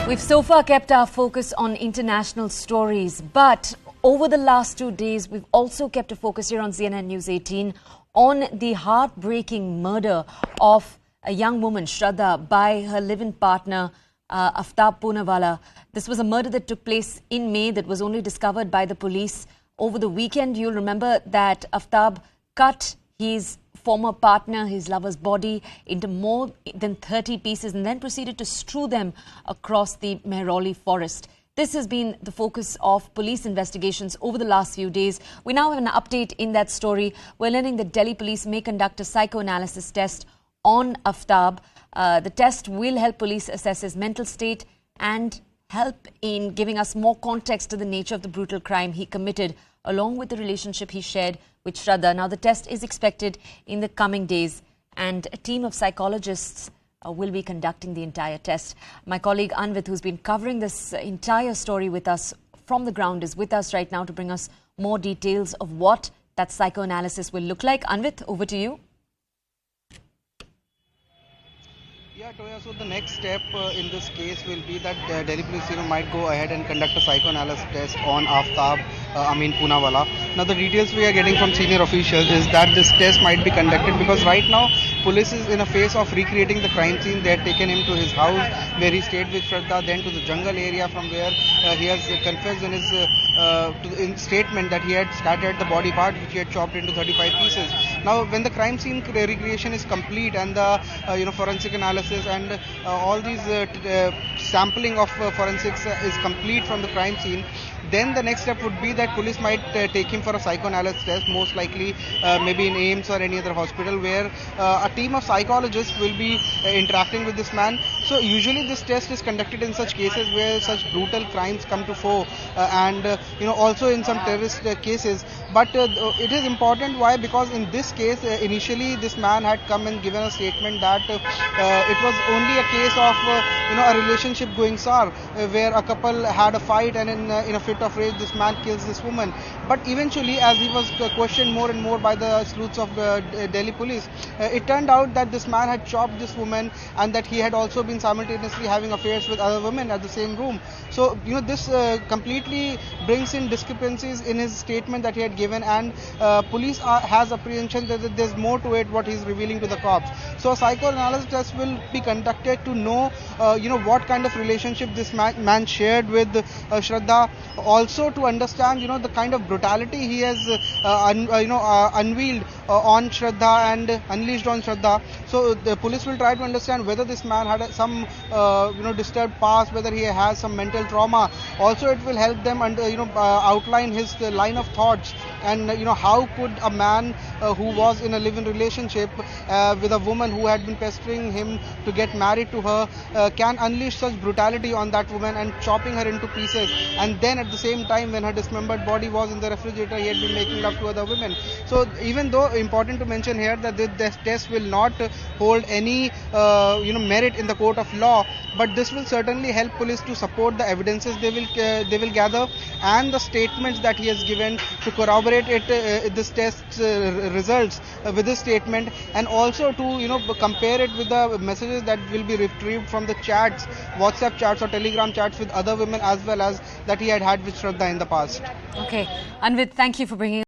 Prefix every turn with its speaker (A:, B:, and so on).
A: We've so far kept our focus on international stories, but over the last 2 days, we've also kept a focus here on CNN News 18 on the heartbreaking murder of a young woman, Shraddha, by her live-in partner, Aftab Poonawalla. This was a murder that took place in May that was only discovered by the police over the weekend. You'll remember that Aftab cut his former partner, his lover's body, into more than 30 pieces and then proceeded to strew them across the Mehrauli forest. This has been the focus of police investigations over the last few days. We now have an update in that story. We're learning that Delhi police may conduct a psychoanalysis test on Aftab. The test will help police assess his mental state and help in giving us more context to the nature of the brutal crime he committed, along with the relationship he shared with Shraddha. Now, the test is expected in the coming days, and a team of psychologists will be conducting the entire test. My colleague Anvit, who's been covering this entire story with us from the ground, is with us right now to bring us more details of what that psychoanalysis will look like. Anvit, over to you.
B: Yeah, Toya, so the next step in this case will be that Delhi police might go ahead and conduct a psychoanalysis test on Aftab Poonawalla. Now, the details we are getting from senior officials is that this test might be conducted because right now police is in a phase of recreating the crime scene. They had taken him to his house where he stayed with Shraddha, then to the jungle area from where he has confessed in his statement that he had scattered the body part which he had chopped into 35 pieces. Now, when the crime scene recreation is complete and the forensic analysis and all these sampling of forensics is complete from the crime scene, then the next step would be that police might take him for a psychoanalysis test, most likely maybe in AIIMS or any other hospital, where a team of psychologists will be interacting with this man. So usually this test is conducted in such cases where such brutal crimes come to fore and also in some terrorist cases. But it is important. Why? Because in this case, initially this man had come and given a statement that it was only a case of a relationship going sour, where a couple had a fight and in a fit of rage this man kills this woman. But eventually, as he was questioned more and more by the sleuths of Delhi police, it turned out that this man had chopped this woman and that he had also been simultaneously having affairs with other women at the same room. So this completely brings in discrepancies in his statement that he had given, and police has apprehension that there's more to it what he's revealing to the cops. So a psychoanalysis test will be conducted to know what kind of relationship this man shared with Shraddha, also to understand the kind of brutality he has unveiled on Shraddha and unleashed on Shraddha. So the police will try to understand whether this man had some disturbed past, whether he has some mental trauma. Also, it will help them outline his line of thoughts, and how could a man who was in a live-in relationship with a woman who had been pestering him to get married to her can unleash such brutality on that woman and chopping her into pieces, and then at the same time when her dismembered body was in the refrigerator, he had been making love to other women. So even though important to mention here that this test will not hold any merit in the court of law, but this will certainly help police to support the evidences they will gather and the statements that he has given to corroborate this test's results with this statement, and also to compare it with the messages that will be retrieved from the chats, WhatsApp chats or Telegram chats with other women, as well as that he had with Shraddha in the past.
A: Okay, Anvit, thank you for bringing